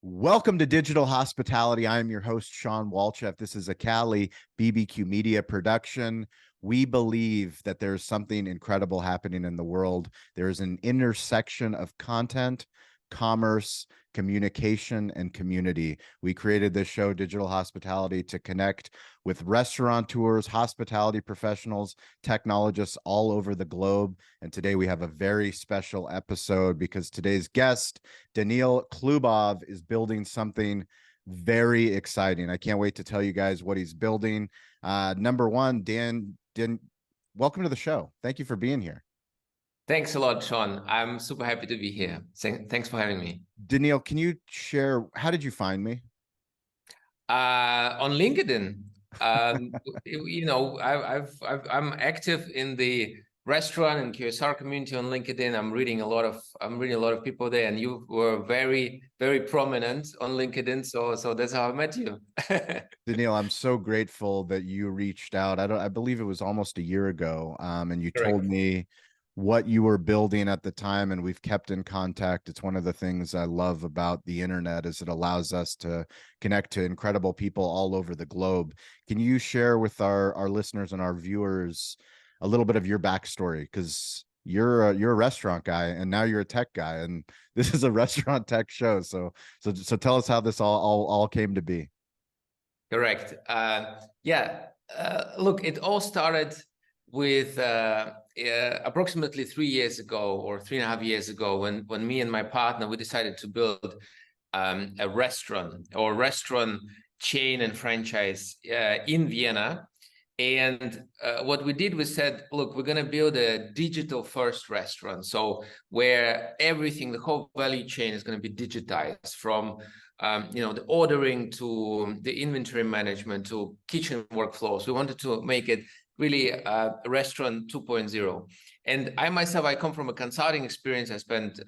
Welcome to Digital Hospitality. I am your host, Shawn Walchef. This is a Cali BBQ Media production. We believe that there's something incredible happening in the world. There's an intersection of content, commerce, communication, and community. We created this show, Digital Hospitality, to connect with restaurateurs, hospitality professionals, technologists all over the globe. And today we have a very special episode because today's guest, Daniil Klubov, is building something very exciting. I can't wait to tell you guys what he's building. Number one, Dan, welcome to the show. Thank you for being here. Thanks a lot, Shawn. I'm super happy to be here. Thanks for having me. Daniil, can you share, how did you find me? On LinkedIn. I'm active in the restaurant and QSR community on LinkedIn. I'm reading a lot of people there, and you were very, very prominent on LinkedIn. So that's how I met you. Daniil, I'm so grateful that you reached out. I believe it was almost a year ago. And you Correct. told me what you were building at the time, and we've kept in contact. It's one of the things I love about the internet is it allows us to connect to incredible people all over the globe. Can you share with our listeners and our viewers a little bit of your backstory? Because you're a restaurant guy and now you're a tech guy, and this is a restaurant tech show. So tell us how this all came to be. Correct. Look, it all started with approximately 3 years ago or 3.5 years ago when me and my partner, we decided to build a restaurant chain and franchise in Vienna. And what we did, we said, look, we're going to build a digital first restaurant. So where everything, the whole value chain is going to be digitized from the ordering to the inventory management to kitchen workflows. We wanted to make it really a restaurant 2.0. And I come from a consulting experience. I spent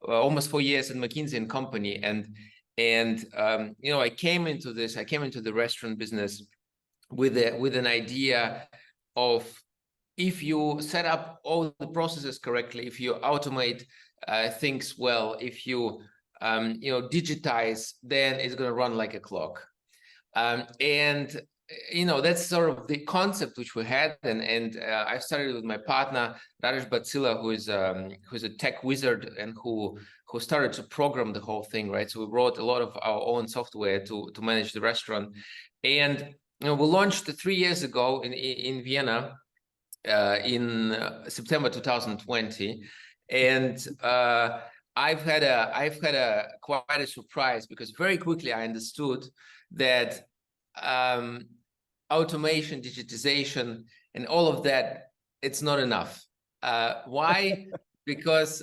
almost 4 years at McKinsey & Company. And I came into the restaurant business with an idea of, if you set up all the processes correctly, if you automate things well, if you digitize, then it's going to run like a clock. That's sort of the concept which we had, and I started with my partner Rares Bacila, who's a tech wizard and who started to program the whole thing, right? So we wrote a lot of our own software to manage the restaurant, and we launched 3 years ago in Vienna in September 2020, and I've had a quite a surprise, because very quickly I understood that automation, digitization, and all of that, it's not enough. Why? Because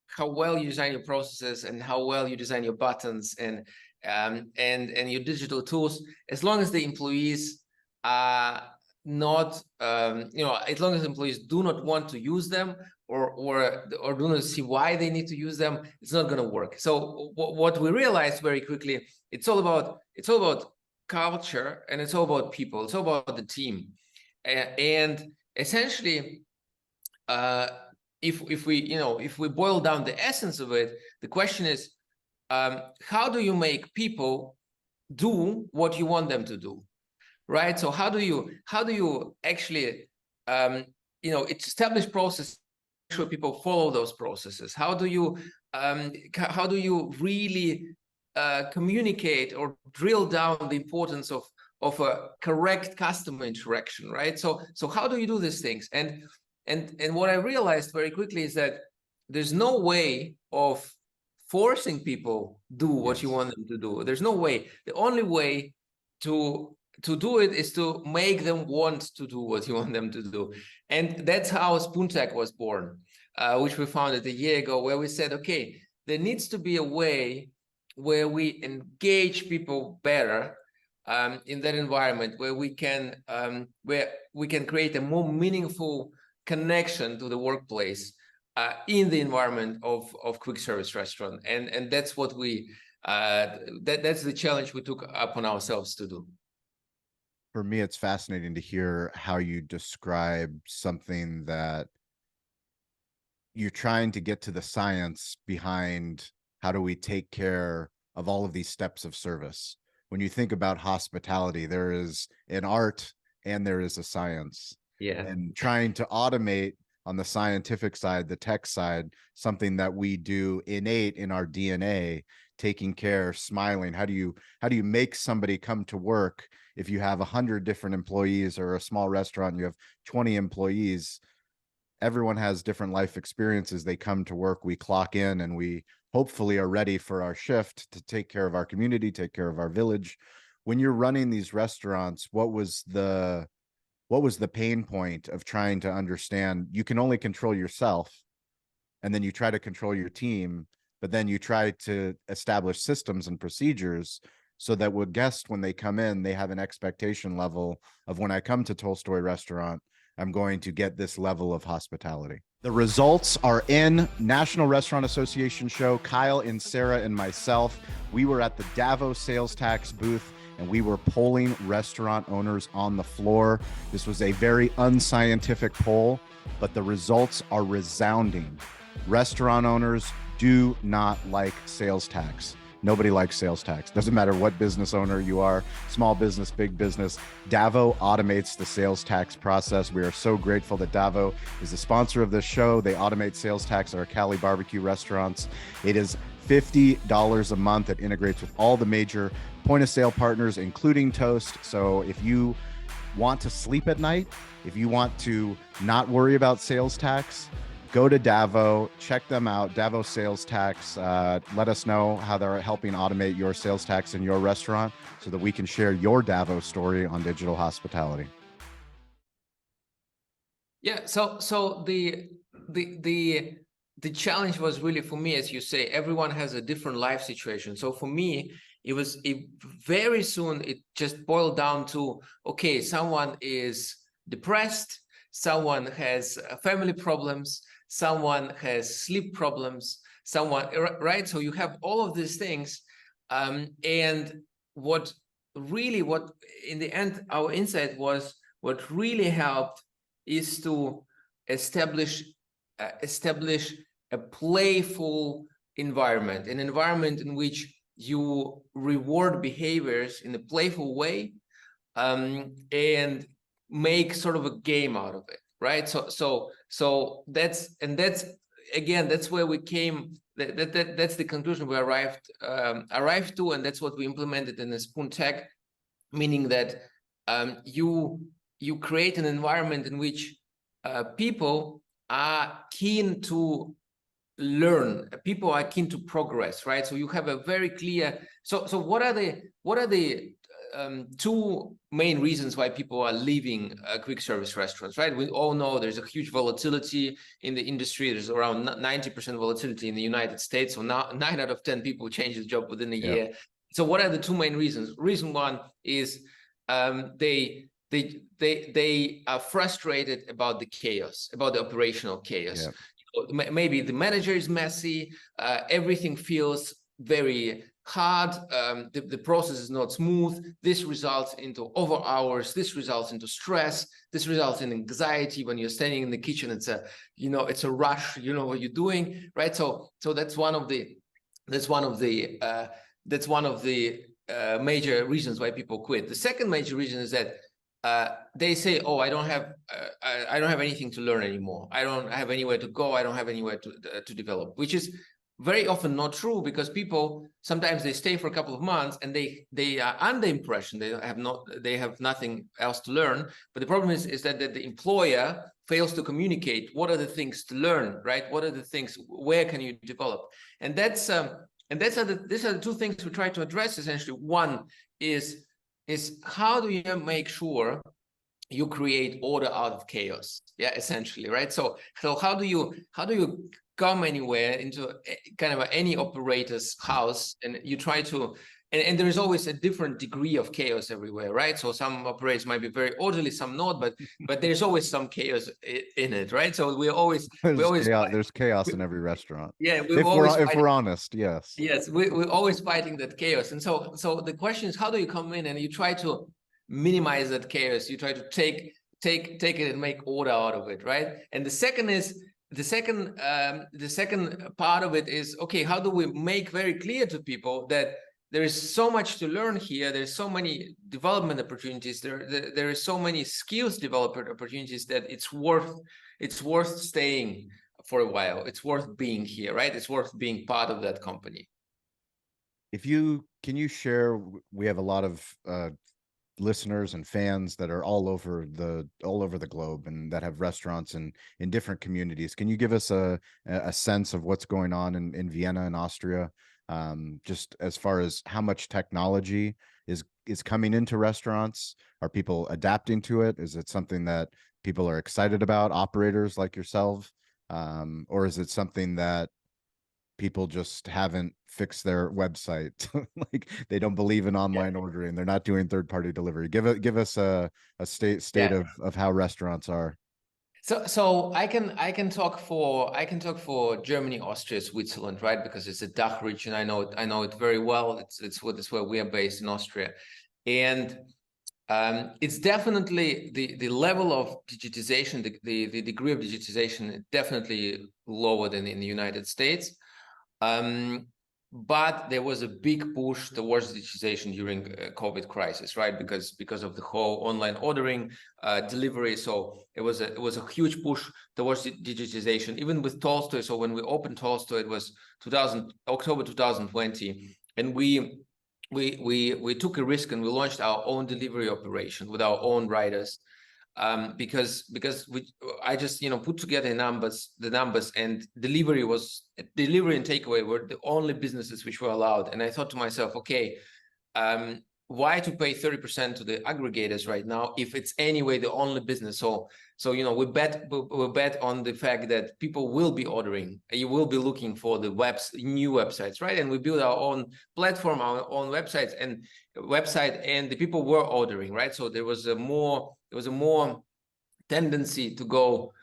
how well you design your processes and how well you design your buttons and your digital tools, as long as the employees are not, as long as employees do not want to use them or do not see why they need to use them, it's not going to work. So what we realized very quickly, it's all about culture, and it's all about people. It's all about the team, and essentially, if we boil down the essence of it, the question is, how do you make people do what you want them to do, right? So how do you actually establish processes, make sure people follow those processes? How do you really communicate or drill down the importance of a correct customer interaction, right? So how do you do these things? And what I realized very quickly is that there's no way of forcing people do what you want them to do. There's no way. The only way to do it is to make them want to do what you want them to do. And that's how Spoontech was born, which we founded a year ago, where we said, okay, there needs to be a way where we engage people better in that environment, where we can create a more meaningful connection to the workplace in the environment of quick service restaurant, and that's what that's the challenge we took upon ourselves to do. For me, it's fascinating to hear how you describe something that you're trying to get to the science behind how do we take care of all of these steps of service. When you think about hospitality, there is an art and there is a science. Yeah. And trying to automate on the scientific side, the tech side, something that we do innate in our DNA, taking care, smiling. How do you make somebody come to work if you have 100 different employees, or a small restaurant, you have 20 employees? Everyone has different life experiences. They come to work, we clock in, and we hopefully are ready for our shift to take care of our community, take care of our village. When you're running these restaurants, what was the pain point of trying to understand you can only control yourself, and then you try to control your team, but then you try to establish systems and procedures so that with guests, when they come in, they have an expectation level of, when I come to Tolstoy restaurant, I'm going to get this level of hospitality. The results are in. National Restaurant Association show. Kyle and Sarah and myself, we were at the Davos sales tax booth, and we were polling restaurant owners on the floor. This was a very unscientific poll, but the results are resounding. Restaurant owners do not like sales tax. Nobody likes sales tax. Doesn't matter what business owner you are, small business, big business. Davo automates the sales tax process. We are so grateful that Davo is the sponsor of this show. They automate sales tax at our Cali barbecue restaurants. It is $50 a month. It integrates with all the major point of sale partners, including Toast. So if you want to sleep at night, if you want to not worry about sales tax, go to Davo, check them out. Davo Sales Tax. Let us know how they're helping automate your sales tax in your restaurant so that we can share your Davo story on digital hospitality. Yeah. So the challenge was really, for me, as you say, everyone has a different life situation. So for me, it very soon it just boiled down to, okay, someone is depressed, someone has family problems, someone has sleep problems, someone, right? So you have all of these things. And what in the end, our insight was, what really helped is to establish a playful environment, an environment in which you reward behaviors in a playful way, and make sort of a game out of it, right? So that's again, that's where we came. That's the conclusion we arrived to, and that's what we implemented in the Spoon Tech, meaning that you create an environment in which people are keen to learn, people are keen to progress, right? So you have a very clear. So what are the two main reasons why people are leaving quick service restaurants, right? We all know there's a huge volatility in the industry. There's around 90% volatility in the United States. So now 9 out of 10 people change the job within a year. So what are the two main reasons? Reason one is they are frustrated about the chaos, about the operational chaos. Maybe the manager is messy, everything feels very hard, the process is not smooth. This results into over hours, this results into stress, this results in anxiety. When you're standing in the kitchen, it's a rush, you know what you're doing, right? So that's one of the major reasons why people quit. The second major reason is that they say, oh, I don't have anything to learn anymore. I don't have anywhere to go. I don't have anywhere to develop, which is very often not true, because people sometimes they stay for a couple of months and they are under the impression they have nothing else to learn. But the problem is that the employer fails to communicate what are the things to learn, right? What are the things, where can you develop? And these are the two things we try to address essentially. One is how do you make sure you create order out of chaos? Yeah, essentially, right? So how do you come anywhere into kind of any operator's house, and you try to, and there is always a different degree of chaos everywhere, right? So some operators might be very orderly, some not, but there's always some chaos in it, right? So there's chaos in every restaurant. Yeah, if we're honest, yes. Yes, we're always fighting that chaos. And so the question is, how do you come in and you try to minimize that chaos? You try to take it and make order out of it, right? And the second is the second part of it is, okay, how do we make very clear to people that there is so much to learn here? There's so many development opportunities. There is so many skills development opportunities that it's worth staying for a while. It's worth being here, right? It's worth being part of that company. Can you share, we have a lot of listeners and fans that are all over the globe and that have restaurants in different communities. Can you give us a sense of what's going on in Vienna and Austria, just as far as how much technology is coming into restaurants? Are people adapting to it? Is it something that people are excited about, operators like yourself, or is it something that people just haven't fixed their website? Like they don't believe in online ordering, they're not doing third-party delivery. Give us a state Yeah. of how restaurants are. So I can talk for Germany, Austria, Switzerland, right? Because it's a DACH region. I know it very well. It's where we are based in Austria, and it's definitely the level of digitization, the degree of digitization is definitely lower than in the United States. But there was a big push towards digitization during COVID crisis, right? Because of the whole online ordering, delivery. So it was a huge push towards digitization, even with Tolstoy. So when we opened Tolstoy, it was October 2020, and we took a risk and we launched our own delivery operation with our own riders. Because I just put together the numbers, and delivery and takeaway were the only businesses which were allowed. And I thought to myself, okay, why to pay 30% to the aggregators right now if it's anyway the only business? So we bet on the fact that people will be ordering. You will be looking for the new websites, right? And we build our own platform, our own website, and the people were ordering, right? So there was a more tendency to go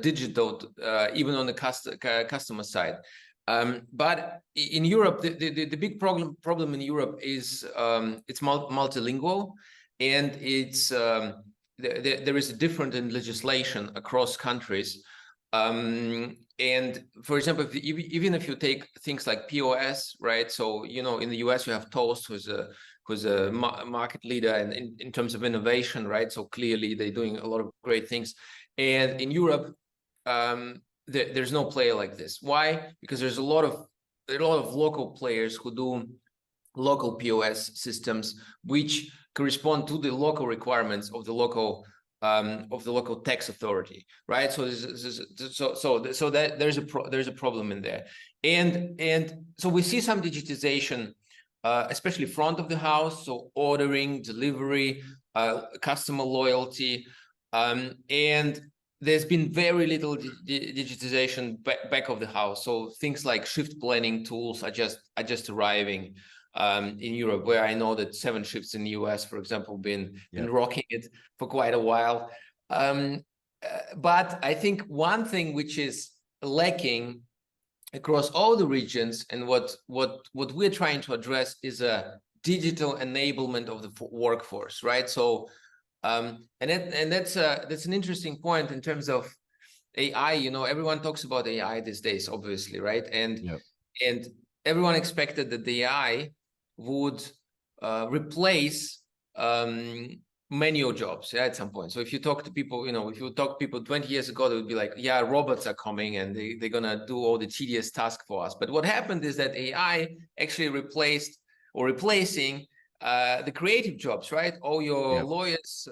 digital, even on the customer side. But in Europe, the big problem in Europe is it's multilingual, and it's there is a difference in legislation across countries. And for example, even if you take things like POS, right? So in the US you have Toast, who's a market leader and in terms of innovation, right? So clearly they're doing a lot of great things. And in Europe, there's no player like this. Why? Because there are a lot of local players who do local POS systems, which correspond to the local requirements of the local tax authority, right? So that there's a problem in there, and so we see some digitization, especially front of the house, so ordering, delivery, customer loyalty, and there's been very little digitization back of the house. So things like shift planning tools are just arriving in Europe, where I know that 7 shifts in the US, for example, been rocking it for quite a while. But I think one thing which is lacking across all the regions, and what we're trying to address, is a digital enablement of the workforce, right? So and that's an interesting point in terms of AI. Everyone talks about AI these days, obviously, right? And everyone expected that the AI would replace manual jobs, at some point. So if you talk to people, if you talk to people 20 years ago, they would be like, yeah, robots are coming and they're gonna do all the tedious tasks for us. But what happened is that AI actually replacing the creative jobs, right? All your lawyers,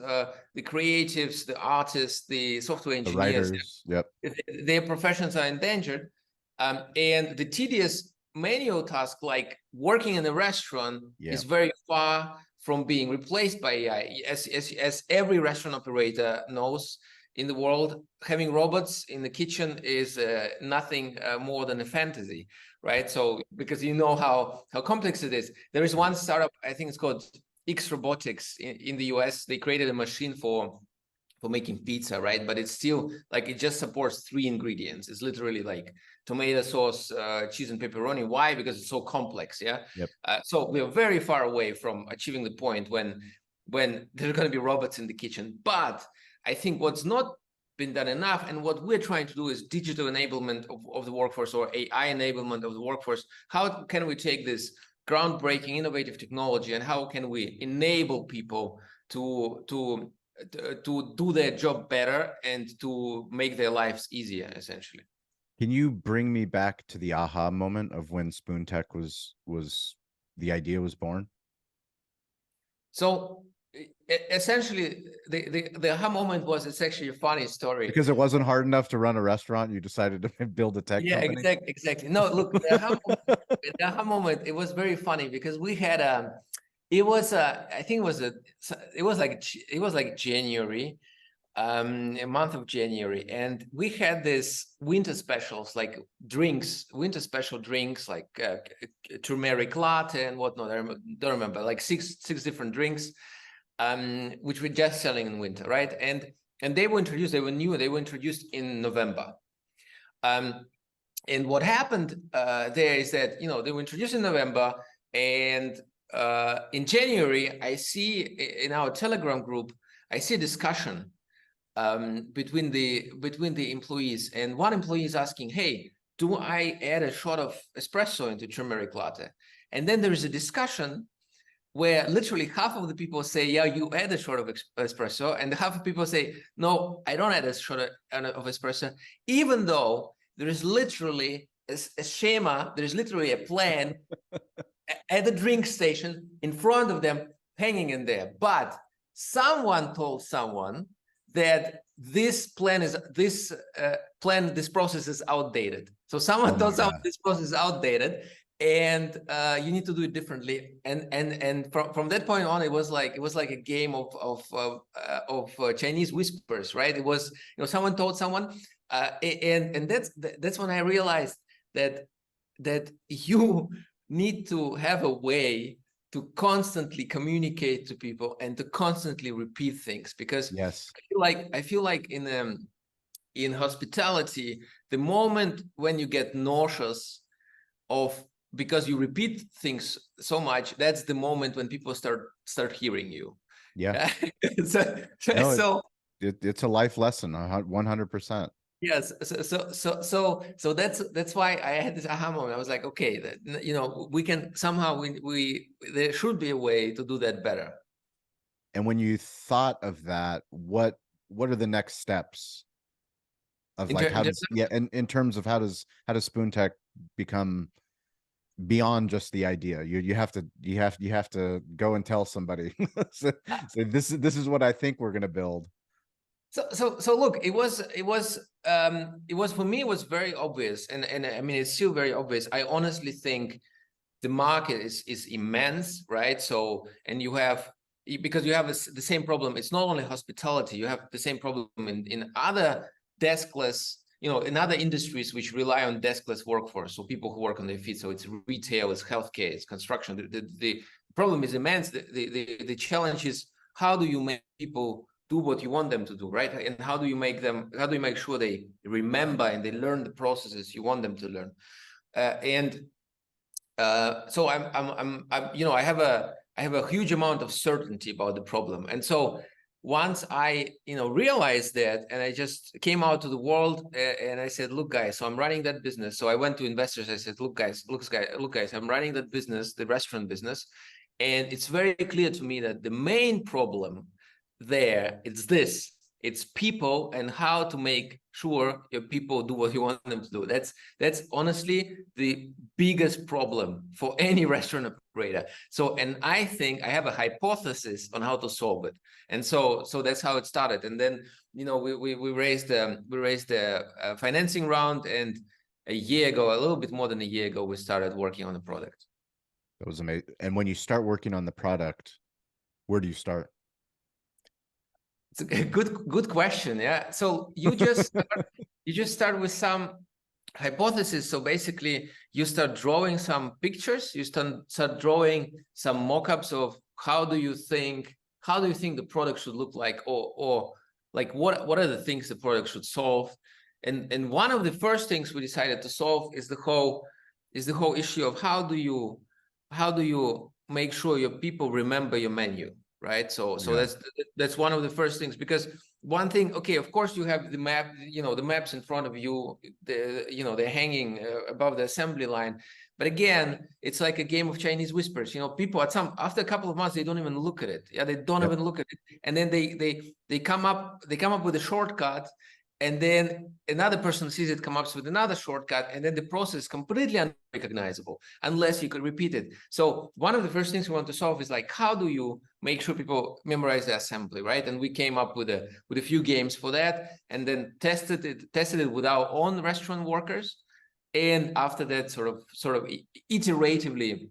the creatives, the artists, the software engineers, the writers, their professions are endangered. And the tedious manual task, like working in a restaurant, is very far from being replaced by AI. As every restaurant operator knows in the world, having robots in the kitchen is nothing more than a fantasy, right? So because how complex it is. There is one startup, I think it's called X Robotics in the US. They created a machine for making pizza, right? But it's still like, it just supports 3 ingredients. It's literally like tomato sauce, cheese, and pepperoni. Why? Because it's so complex. So we're very far away from achieving the point when there's going to be robots in the kitchen. But I think what's not been done enough. And what we're trying to do is digital enablement of the workforce, or AI enablement of the workforce. How can we take this groundbreaking, innovative technology, and how can we enable people to do their job better and to make their lives easier, essentially. Can you bring me back to the aha moment of when SpoonTech was the idea was born? So essentially, the aha moment was, it's actually a funny story. Because it wasn't hard enough to run a restaurant, you decided to build a tech company? Exactly. No, look, the aha moment, it was very funny because we had it was I think it was like January, a month of January, and we had this winter specials, like drinks, winter special drinks, like turmeric latte and whatnot. I don't remember, like six different drinks, which we're just selling in winter, right? And they were introduced, they were new, they were introduced in November. And what happened there is that, you know, they were introduced in November, and in January, I see in our Telegram group, I see a discussion between the employees, and one employee is asking, "Hey, do I add a shot of espresso into turmeric latte?" And then there is a discussion where literally half of the people say, "Yeah, you add a shot of espresso," and half of people say, "No, I don't add a shot of espresso," even though there is literally a schema, there is literally a plan at the drink station in front of them, hanging in there. But someone told someone that this process is outdated. So someone told someone this process is outdated, and you need to do it differently. And from that point on, it was like a game of Chinese whispers, right? It was, you know, someone told someone, and that's when I realized that you need to have a way to constantly communicate to people and to constantly repeat things, because yes, I feel like in hospitality, the moment when you get nauseous because you repeat things so much, that's the moment when people start hearing you. yeah. So It's a life lesson, 100%. yes, so that's why I had this aha moment. I was like, okay, that, you know, we can somehow there should be a way to do that better. And when you thought of that, what are the next steps of like how does in terms of how does SpoonTech become beyond just the idea? You have to go and tell somebody. So this is what I think we're gonna build. So look, it was for me, it was very obvious, and I mean, it's still very obvious. I honestly think the market is immense, right? So, and because you have the same problem. It's not only hospitality, you have the same problem in other deskless, you know, in other industries which rely on deskless workforce, so people who work on their feet. So it's retail, it's healthcare, it's construction. The problem is immense. The challenge is, how do you make people do what you want them to do, right? And how do you make sure they remember and they learn the processes you want them to learn? So I'm you know, I have a huge amount of certainty about the problem. And so once I, you know, realized that, and I just came out to the world and I said, look, guys, so I'm running that business. So I went to investors. I said, look, guys, I'm running that business, the restaurant business. And it's very clear to me that the main problem there is this: it's people, and how to make sure your people do what you want them to do. That's honestly the biggest problem for any restaurant operator. So, and I think I have a hypothesis on how to solve it. And so that's how it started. And then, you know, we raised a financing round, and a little bit more than a year ago, we started working on the product. That was amazing. And when you start working on the product, where do you start? It's a good question. Yeah. So you just start with some hypothesis. So basically, you start drawing some pictures. You start drawing some mock-ups of how do you think the product should look like, or like what are the things the product should solve. And one of the first things we decided to solve is the whole issue of how do you make sure your people remember your menu, right? So that's one of the first things, because one thing, okay, of course you have the map, the maps in front of you, they're hanging above the assembly line. But again, it's like a game of Chinese whispers. People after a couple of months, they don't even look at it. Yeah, they don't even look at it, and then they come up with a shortcut, and then another person sees it, come up with another shortcut, and then the process is completely unrecognizable unless you could repeat it. So one of the first things we want to solve is like, how do you make sure people memorize the assembly, right? And we came up with a few games for that, and then tested it with our own restaurant workers. And after that, sort of iteratively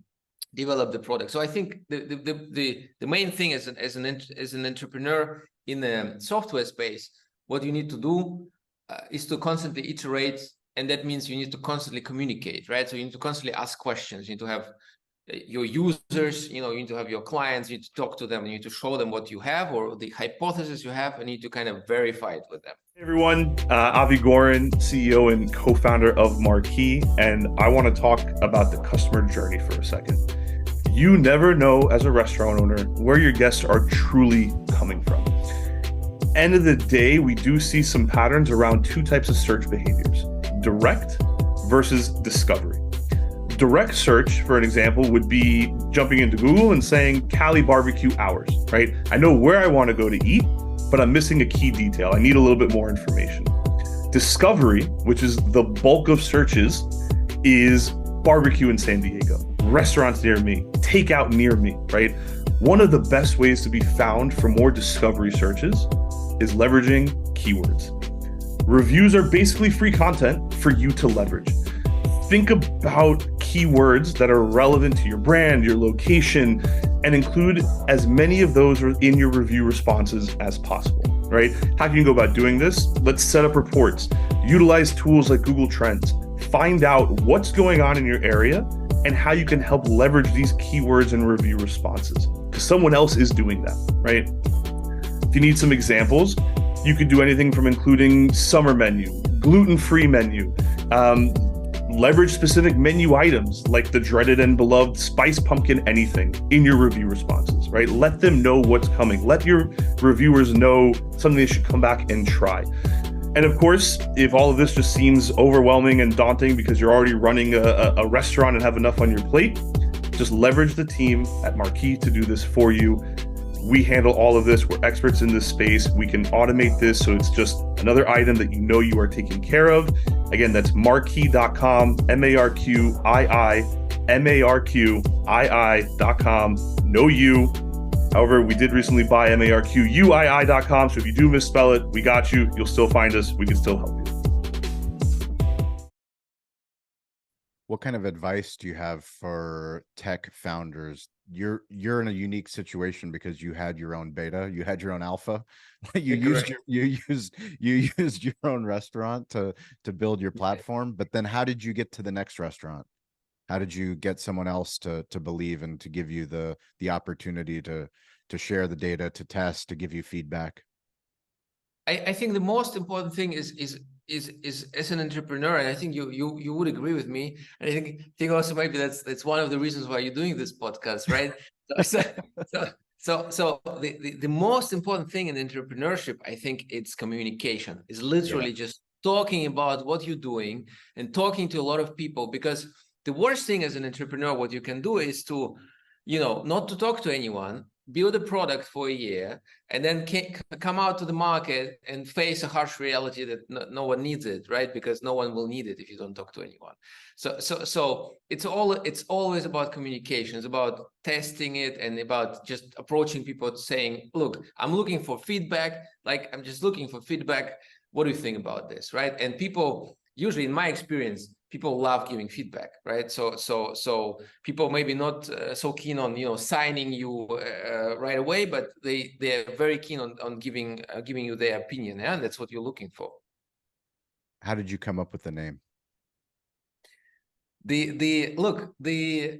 develop the product. So I think the main thing as an entrepreneur in the software space, what you need to do is to constantly iterate, and that means you need to constantly communicate, right? So you need to constantly ask questions. You need to have your users, you need to have your clients, you need to talk to them, you need to show them what you have or the hypothesis you have, and you need to kind of verify it with them. Hey everyone, Avi Gorin, CEO and co-founder of Marquee, and I want to talk about the customer journey for a second. You never know as a restaurant owner where your guests are truly coming from. End of the day, we do see some patterns around two types of search behaviors: direct versus discovery. Direct search, for an example, would be jumping into Google and saying Cali barbecue hours, right? I know where I want to go to eat, but I'm missing a key detail. I need a little bit more information. Discovery, which is the bulk of searches, is barbecue in San Diego, restaurants near me, takeout near me, right? One of the best ways to be found for more discovery searches is leveraging keywords. Reviews are basically free content for you to leverage. Think about keywords that are relevant to your brand, your location, and include as many of those in your review responses as possible, right? How can you go about doing this? Let's set up reports, utilize tools like Google Trends, find out what's going on in your area and how you can help leverage these keywords and review responses, because someone else is doing that, right? If you need some examples, you could do anything from including summer menu, gluten-free menu, leverage specific menu items like the dreaded and beloved spice pumpkin anything in your review responses, right? Let them know what's coming. Let your reviewers know something they should come back and try. And of course, if all of this just seems overwhelming and daunting because you're already running a restaurant and have enough on your plate, just leverage the team at Marquee to do this for you. We handle all of this. We're experts in this space. We can automate this so it's just another item that you are taken care of. Again, that's marquee.com, marquii.com. No U. However, we did recently buy marquii.com. So if you do misspell it, we got you. You'll still find us. We can still help you. What kind of advice do you have for tech founders? You're in a unique situation because you had your own beta, you had your own alpha, you used your own restaurant to build your platform. But then how did you get to the next restaurant? How did you get someone else to believe and to give you the opportunity to share the data, to test, to give you feedback? I think the most important thing is as an entrepreneur, and I think you would agree with me, and I think also maybe that's one of the reasons why you're doing this podcast, right? So the most important thing in entrepreneurship, I think, it's communication. It's literally just talking about what you're doing and talking to a lot of people, because the worst thing as an entrepreneur, what you can do is to, not to talk to anyone, build a product for a year, and then come out to the market and face a harsh reality that no one needs it, right? Because no one will need it if you don't talk to anyone. So it's always about communication. It's about testing it and about just approaching people saying, look, I'm looking for feedback. Like, I'm just looking for feedback. What do you think about this, right? And people, usually in my experience, people love giving feedback, right? So people maybe not so keen on signing you right away, but they're very keen on giving you their opinion, and that's what you're looking for. How did you come up with the name?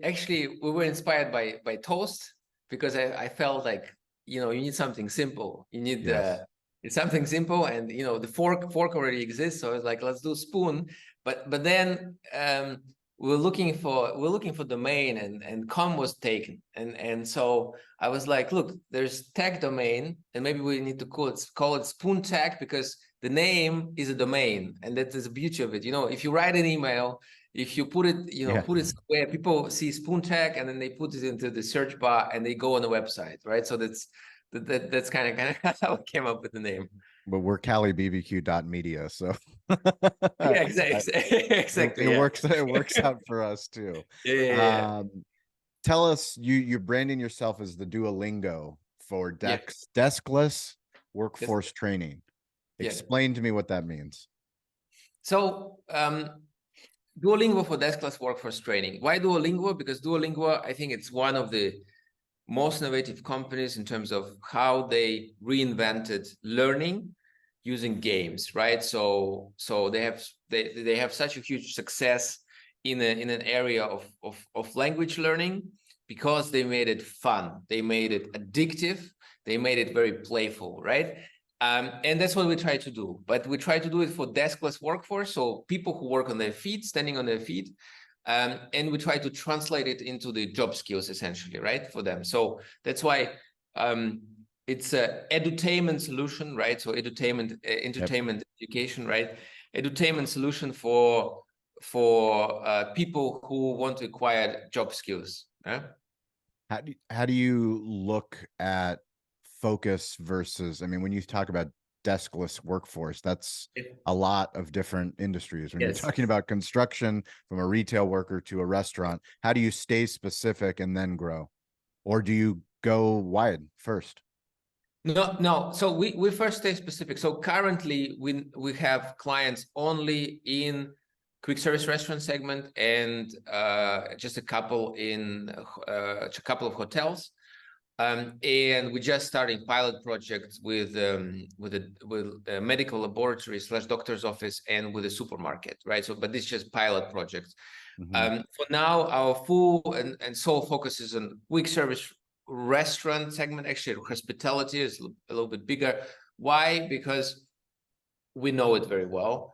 Actually we were inspired by toast, because I felt like you need something simple. You need it's something simple, and the fork already exists, so I was like, let's do spoon. But then we're looking for domain, and com was taken, and so I was like, look, there's tech domain, and maybe we need to call it spoon tech, because the name is a domain, and that is the beauty of it. If you write an email, if you put it, put it where people see spoon tech, and then they put it into the search bar and they go on the website, right? So that's kind of how I came up with the name. But we're CaliBBQ.media, so Yeah, exactly. It works out for us too. Yeah. Tell us, you're branding yourself as the Duolingo for deskless workforce training. Explain to me what that means. So Duolingo for deskless workforce training. Why Duolingo? Because Duolingo, I think it's one of the most innovative companies in terms of how they reinvented learning using games, right? So they have such a huge success in an area of language learning, because they made it fun, they made it addictive, they made it very playful, right? And that's what we try to do. But we try to do it for deskless workforce, so people who work on their feet, standing on their feet. And we try to translate it into the job skills, essentially, right, for them. So that's why it's a edutainment solution, right? So edutainment, entertainment, education, right? Edutainment solution for people who want to acquire job skills. How do you look at focus versus, I mean, when you talk about deskless workforce, that's a lot of different industries. When you're talking about construction, from a retail worker to a restaurant, how do you stay specific and then grow? Or do you go wide first? No. So we first stay specific. So currently we have clients only in quick service restaurant segment, and just a couple of hotels. And we just starting pilot projects with a medical laboratory / doctor's office, and with a supermarket, right? So, but this is just pilot projects. For now, our full and sole focus is on quick service restaurant segment. Actually, hospitality is a little bit bigger. Why? Because we know it very well.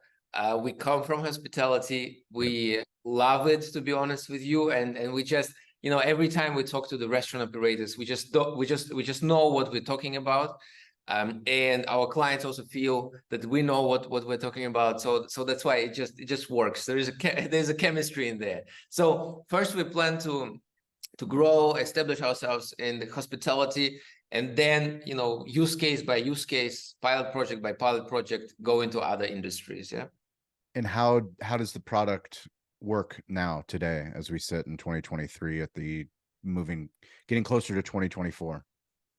We come from hospitality. We love it, to be honest with you, and we just, every time we talk to the restaurant operators, we just know what we're talking about, and our clients also feel that we know what we're talking about. So that's why it just works. There's a chemistry in there. So first we plan to grow, establish ourselves in the hospitality, and then use case by use case, pilot project by pilot project, go into other industries. Yeah. And how does the product work now today, as we sit in 2023 at the getting closer to 2024?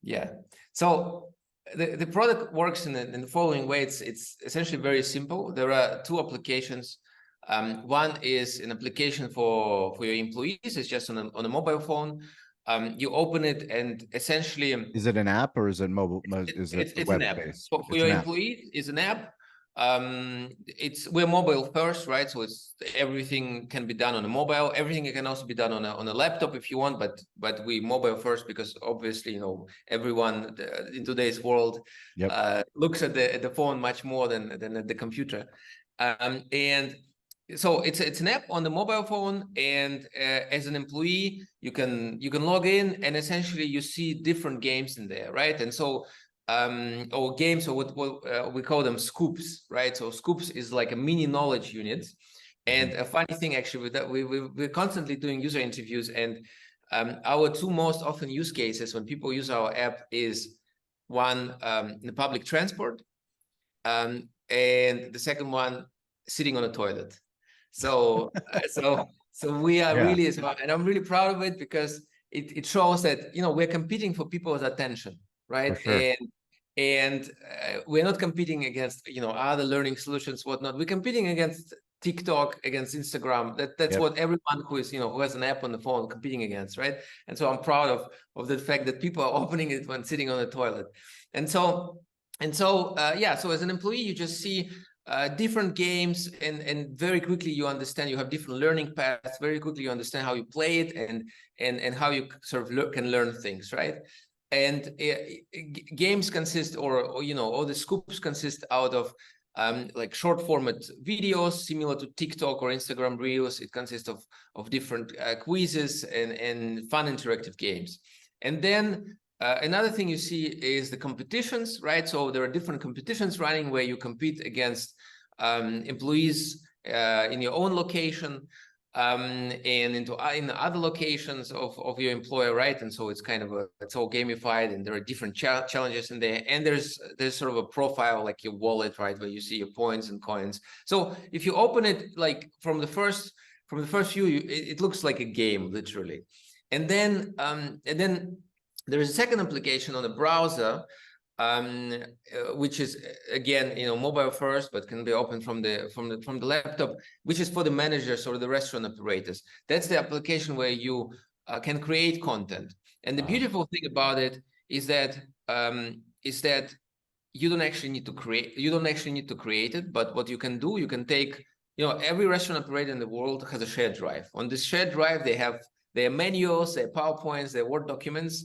Yeah. So the product works in the following way. It's essentially very simple. There are two applications. One is an application for your employees. It's just on a mobile phone. You open it, and essentially, is it an app or is it mobile? Is it it's web an app. based? For your employees, it's an app. We're mobile first, right? So everything can be done on a mobile. Everything can also be done on a laptop if you want, but we mobile first, because obviously everyone in today's world looks at the phone much more than at the computer. And so it's an app on the mobile phone, and as an employee, you can log in, and essentially you see different games in there, right? And so or games, or what we call them scoops, right? So scoops is like a mini knowledge unit. And a funny thing, actually, with that, we're constantly doing user interviews, and our two most often use cases when people use our app is one, in the public transport, and the second one, sitting on a toilet. So we are really, and I'm really proud of it, because it shows that we're competing for people's attention, right? Sure. And we're not competing against other learning solutions, whatnot. We're competing against TikTok, against Instagram. That's what everyone who is who has an app on the phone competing against, right? And so I'm proud of the fact that people are opening it when sitting on the toilet. So as an employee, you just see different games, and very quickly you understand you have different learning paths. Very quickly you understand how you play it, and how you sort of can learn things, right? And games consist, or the scoops consist out of like short format videos similar to TikTok or Instagram Reels. It consists of different quizzes and fun interactive games. And then another thing you see is the competitions, right? So there are different competitions running where you compete against employees in your own location and in other locations of your employer, right? And so it's kind of it's all gamified, and there are different challenges in there, and there's sort of a profile like your wallet, right, where you see your points and coins. So if you open it like from the first view, it looks like a game, literally. And then there is a second application on the browser, which is again, mobile first, but can be opened from the laptop, which is for the managers or the restaurant operators. That's the application where you can create content. And the beautiful thing about it is that you don't actually need to create it, but what you can do, you can take, every restaurant operator in the world has a shared drive. On this shared drive, they have their menus, their PowerPoints, their Word documents.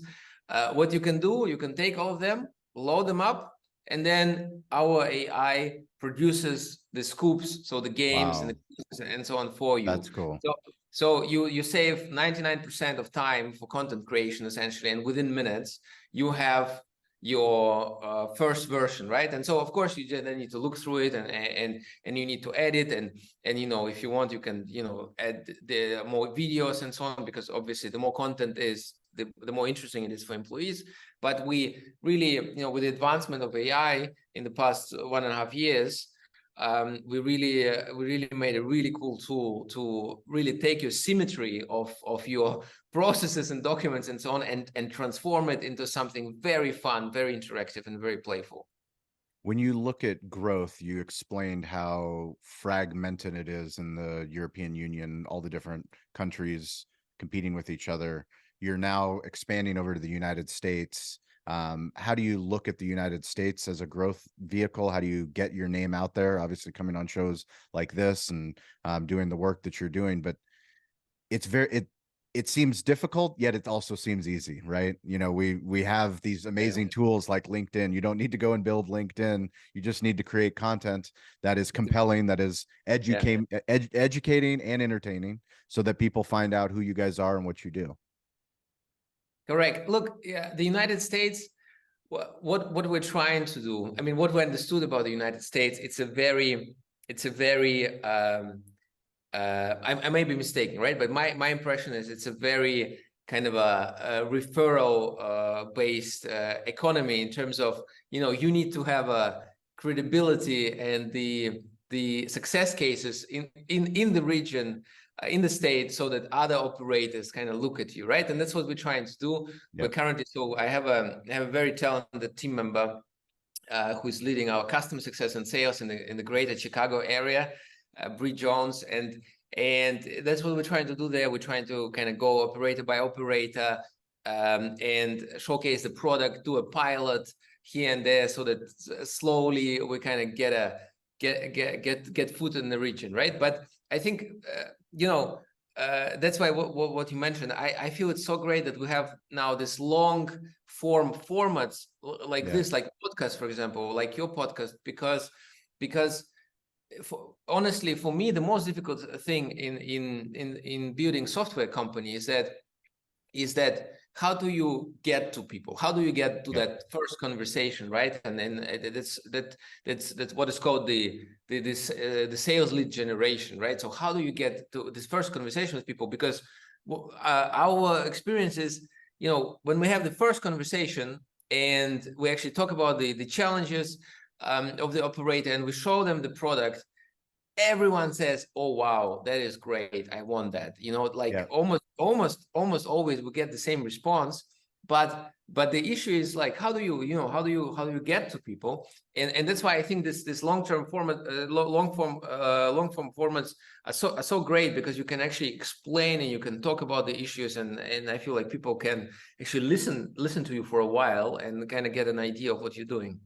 What you can do, you can take all of them, load them up, and then our AI produces the scoops, so the games and so on for you. That's cool. So you save 99% of time for content creation, essentially, and within minutes you have your first version, right? And so of course you then need to look through it and you need to edit and if you want, you can add the more videos and so on, because obviously the more content is, the more interesting it is for employees. But we really, with the advancement of AI in the past 1.5 years, we really made a really cool tool to really take your symmetry of your processes and documents and so on and transform it into something very fun, very interactive, and very playful. When you look at growth, you explained how fragmented it is in the European Union, all the different countries competing with each other. You're now expanding over to the United States. How do you look at the United States as a growth vehicle? How do you get your name out there? Obviously coming on shows like this and doing the work that you're doing, but it seems difficult, yet it also seems easy, right? We have these amazing tools like LinkedIn. You don't need to go and build LinkedIn. You just need to create content that is compelling, that is educating and entertaining, so that people find out who you guys are and what you do. Correct. Look, the United States, what we're trying to do, I mean, what we understood about the United States, it's a very I may be mistaken, right? But my impression is it's a very kind of a referral based economy, in terms of, you need to have a credibility and the success cases in the region, in the state, so that other operators kind of look at you, right? And that's what we're trying to do. We're currently, so I have a very talented team member who is leading our customer success and sales in the greater Chicago area, Bree Jones, and that's what we're trying to do there. We're trying to kind of go operator by operator and showcase the product, do a pilot here and there, so that slowly we kind of get foot in the region, right? But I think that's why what you mentioned, I feel it's so great that we have now this long form formats like this, like podcast, for example, like your podcast, because honestly, for me, the most difficult thing in building software company is that how do you get to people? How do you get to that first conversation, right? And then that's what is called the sales lead generation, right? So how do you get to this first conversation with people? Because our experience is, when we have the first conversation and we actually talk about the challenges of the operator and we show them the product, everyone says, "Oh wow, that is great, I want that." Almost always we get the same response, but the issue is like, how do you get to people? And that's why I think this long-term format, long form formats are so great, because you can actually explain and you can talk about the issues, and I feel like people can actually listen to you for a while and kind of get an idea of what you're doing.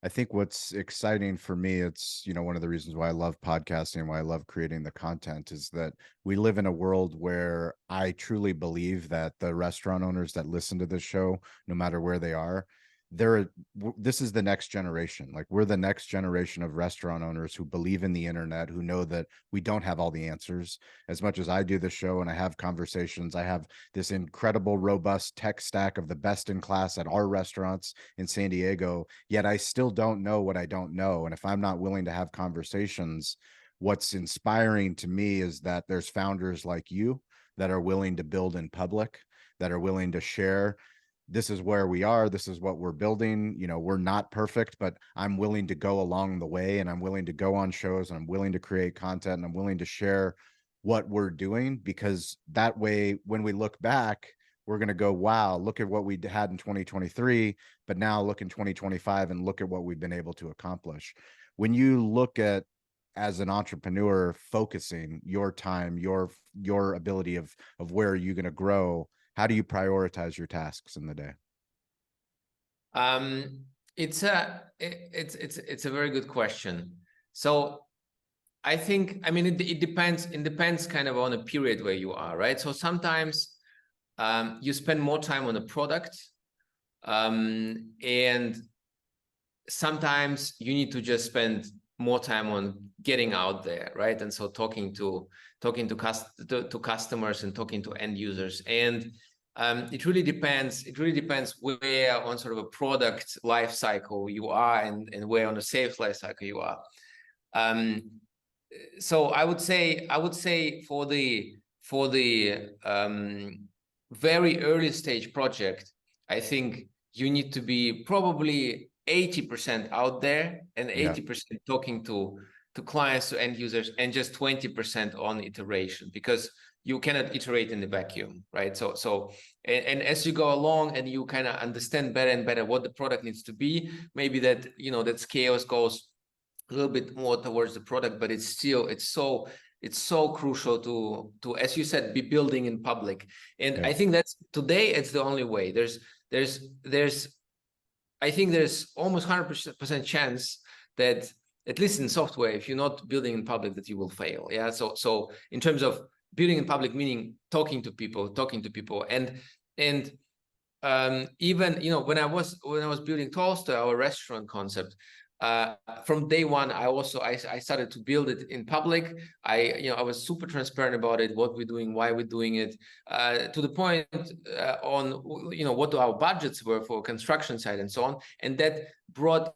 I think what's exciting for me, it's, one of the reasons why I love podcasting, why I love creating the content, is that we live in a world where I truly believe that the restaurant owners that listen to this show, no matter where they are, this is the next generation. Like, we're the next generation of restaurant owners who believe in the internet, who know that we don't have all the answers. As much as I do the show and I have conversations, I have this incredible, robust tech stack of the best in class at our restaurants in San Diego, yet I still don't know what I don't know. And if I'm not willing to have conversations, what's inspiring to me is that there's founders like you that are willing to build in public, that are willing to share, this is where we are, this is what we're building. You know, we're not perfect, but I'm willing to go along the way, and I'm willing to go on shows, and I'm willing to create content, and I'm willing to share what we're doing, because that way, when we look back, we're going to go, wow, look at what we had in 2023, but now look in 2025 and look at what we've been able to accomplish. When you look at, as an entrepreneur, focusing your time, your ability of where are you going to grow, how do you prioritize your tasks in the day? It's a very good question. So I think, I mean, it depends kind of on a period where you are, right? So sometimes you spend more time on a product, and sometimes you need to just spend more time on getting out there, right? And so talking to customers and talking to end users. And it really depends. It really depends where on sort of a product life cycle you are, and where on the sales life cycle you are. So I would say for the very early stage project, I think you need to be probably 80% out there and 80% talking to clients, to end users, and just 20% on iteration, because you cannot iterate in the vacuum, right? So as you go along and you kind of understand better and better what the product needs to be, maybe that, you know, that scales goes a little bit more towards the product, but it's still, it's so crucial to, as you said, be building in public. And I think that's, today, it's the only way. I think there's almost 100% chance that, at least in software, if you're not building in public, that you will fail. Yeah. So in terms of building in public, meaning talking to people, and even, you know, when I was building Tolstoy, our restaurant concept, from day one, I started to build it in public. I was super transparent about it, what we're doing, why we're doing it, to the point on, you know, what our budgets were for construction side and so on. And that brought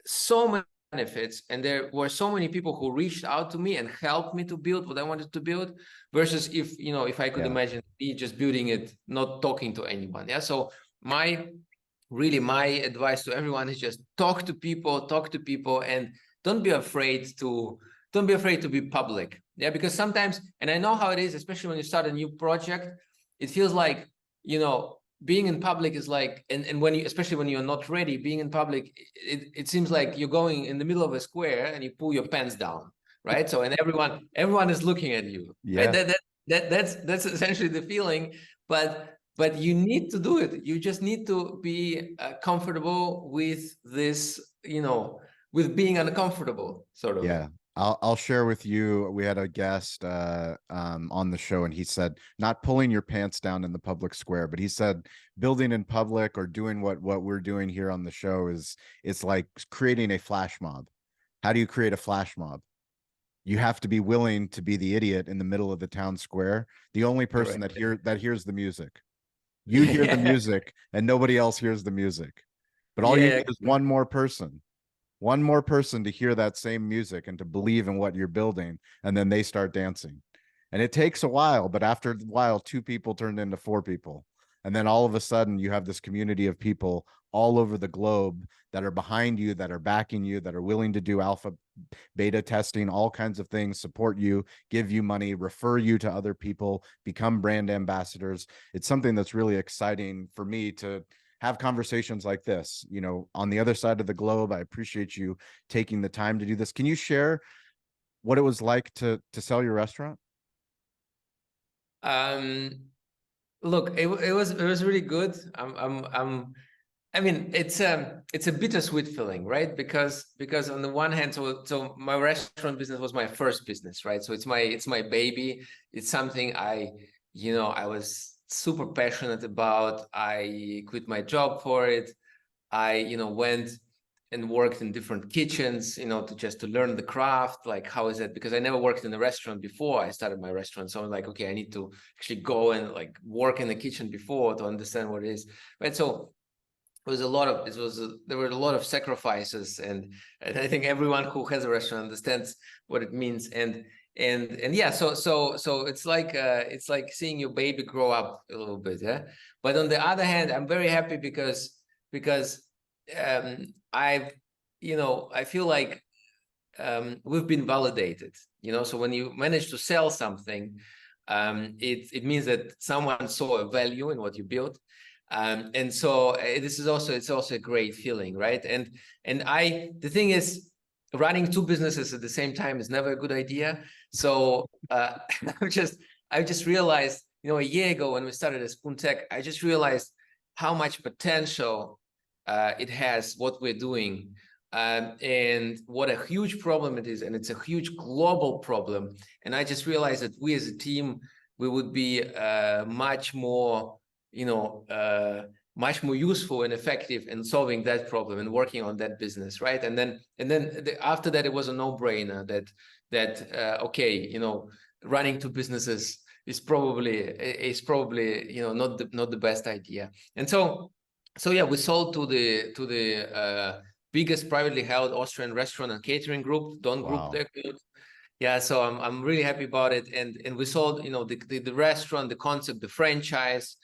so many benefits, and there were so many people who reached out to me and helped me to build what I wanted to build, versus if I could imagine me just building it, not talking to anyone. Yeah. So my advice to everyone is just talk to people, and don't be afraid to be public. Yeah, because sometimes, and I know how it is, especially when you start a new project, it feels like, you know, being in public is like, and when you, especially when you're not ready, being in public, it seems like you're going in the middle of a square and you pull your pants down, right? So, and everyone is looking at you. Yeah. Right? That's essentially the feeling, but you need to do it. You just need to be comfortable with this, you know, with being uncomfortable, sort of. Yeah. I'll share with you. We had a guest on the show, and he said, not pulling your pants down in the public square, but he said building in public, or doing what we're doing here on the show, it's like creating a flash mob. How do you create a flash mob? You have to be willing to be the idiot in the middle of the town square, the only person that hears the music. You hear the music, and nobody else hears the music. But all you need is one more person to hear that same music and to believe in what you're building, and then they start dancing. And it takes a while, but after a while, 2 people turned into 4 people. And then all of a sudden, you have this community of people all over the globe that are behind you, that are backing you, that are willing to do alpha, beta testing, all kinds of things, support you, give you money, refer you to other people, become brand ambassadors. It's something that's really exciting for me to have conversations like this, you know, on the other side of the globe. I appreciate you taking the time to do this. Can you share what it was like to sell your restaurant? Look, it was really good. I mean, it's a bittersweet feeling, right? Because on the one hand, so my restaurant business was my first business, right? So it's my baby. It's something I was super passionate about. I quit my job for it. I went and worked in different kitchens, to learn the craft, like how is it? Because I never worked in a restaurant before I started my restaurant. So I'm like, okay, I need to actually go and like work in the kitchen before to understand what it is, right? So there were a lot of sacrifices, and I think everyone who has a restaurant understands what it means. And yeah, so it's like seeing your baby grow up a little bit, yeah. But on the other hand, I'm very happy because I feel like we've been validated, so when you manage to sell something, it means that someone saw a value in what you built. And so it's also a great feeling, right? And the thing is, running two businesses at the same time is never a good idea. So I just realized, a year ago when we started at Spoon Tech, I just realized how much potential it has, what we're doing, and what a huge problem it is. And it's a huge global problem. And I just realized that we as a team, we would be much more much more useful and effective in solving that problem and working on that business, right? And then after that, it was a no-brainer that okay, running two businesses is probably not the best idea. And so yeah, we sold to the biggest privately held Austrian restaurant and catering group, Don Group. Wow. They're good. Yeah, so I'm really happy about it, and we sold the restaurant, the concept, the franchise,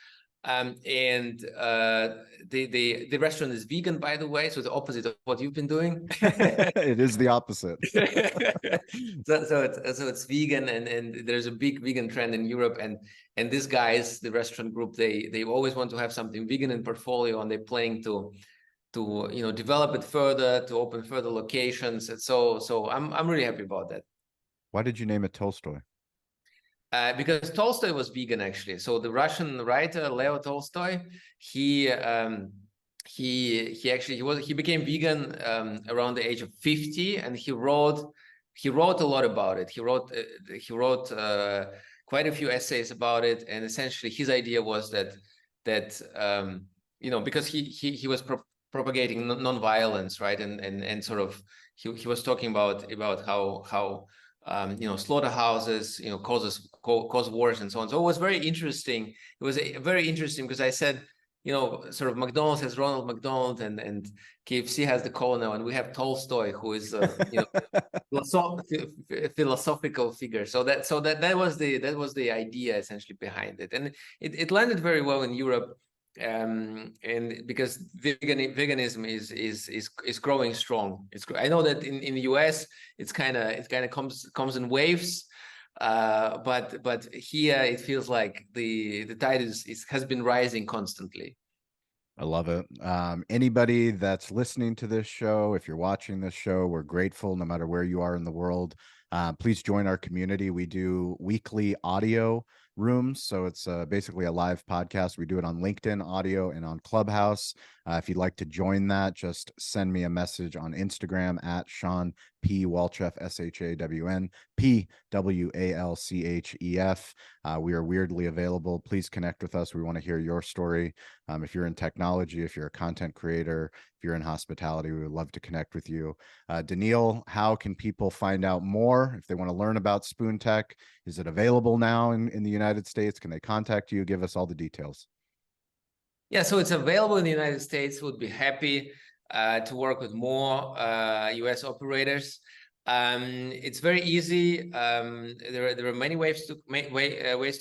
and the restaurant is vegan, by the way, so the opposite of what you've been doing. It is the opposite. so it's vegan, and there's a big vegan trend in Europe, and these guys, the restaurant group, they always want to have something vegan in portfolio, and they're planning to develop it further, to open further locations. And so I'm really happy about that. Why did you name it Tolstoy? Because Tolstoy was vegan, actually. So the Russian writer Leo Tolstoy, he became vegan around the age of 50, and he wrote a lot about it. He wrote quite a few essays about it, and essentially his idea was that because he was propagating non-violence, right? And sort of he was talking about how slaughterhouses, cause wars and so on. So it was very interesting. It was very interesting because I said, sort of McDonald's has Ronald McDonald, and KFC has the Colonel, and we have Tolstoy, who is philosophical figure. So that was the idea essentially behind it, and it landed very well in Europe. And because veganism is growing strong. I know that in the US it kind of comes in waves, but here it feels like the tide has been rising constantly. I love it. Anybody that's listening to this show, if you're watching this show, we're grateful no matter where you are in the world. Please join our community. We do weekly audio rooms, so it's basically a live podcast. We do it on LinkedIn audio and on Clubhouse. If you'd like to join that, just send me a message on Instagram at Shawn P Walchef, SHAWN PWALCHEF. We are weirdly available. Please connect with us. We want to hear your story. If you're in technology, if you're a content creator, if you're in hospitality, we would love to connect with you. Daniil, how can people find out more if they want to learn about Spoon Tech? Is it available now in the United States? Can they contact you? Give us all the details. Yeah, so it's available in the United States. Would be happy to work with more US operators. It's very easy. There are many ways to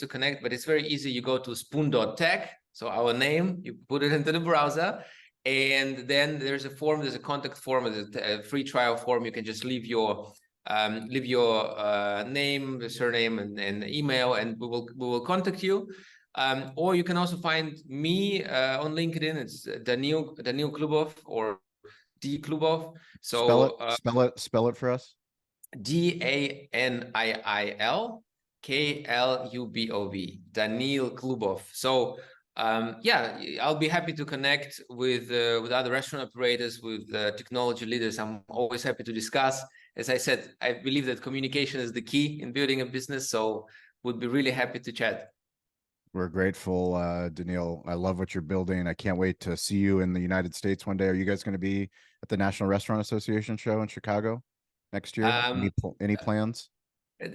connect, but it's very easy. You go to spoon.tech, so our name, you put it into the browser, and then there's a form, there's a contact form, there's a free trial form. You can just leave your name, the surname, and email, and we will contact you. Or you can also find me on LinkedIn. It's Daniil Klubov or D Klubov. So spell it for us. Daniil Klubov. Daniil Klubov. So yeah, I'll be happy to connect with other restaurant operators, with technology leaders. I'm always happy to discuss. As I said, I believe that communication is the key in building a business. So would be really happy to chat. We're grateful, Daniil. I love what you're building. I can't wait to see you in the United States one day. Are you guys going to be at the National Restaurant Association show in Chicago next year? Um, Any plans?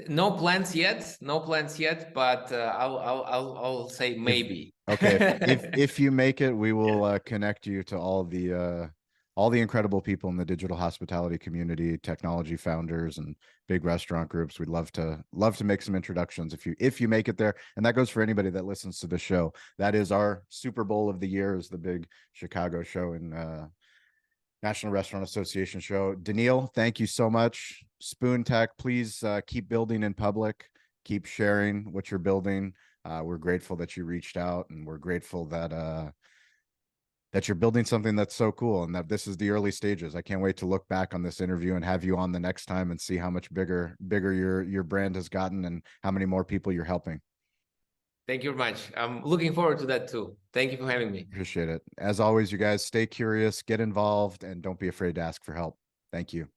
no plans yet, no plans yet, but I'll say If maybe. okay, if you make it, we will connect you to all the incredible people in the digital hospitality community, technology founders, and big restaurant groups. We'd love to make some introductions if you make it there, and that goes for anybody that listens to the show. That is our Super Bowl of the year, is the big Chicago show in National Restaurant Association show. Daniil, thank you so much. Spoon Tech, please keep building in public, keep sharing what you're building. We're grateful that you reached out, and we're grateful that you're building something that's so cool, and that this is the early stages. I can't wait to look back on this interview and have you on the next time and see how much bigger your brand has gotten and how many more people you're helping. Thank you very much. I'm looking forward to that too. Thank you for having me. Appreciate it. As always, you guys stay curious, get involved, and don't be afraid to ask for help. Thank you.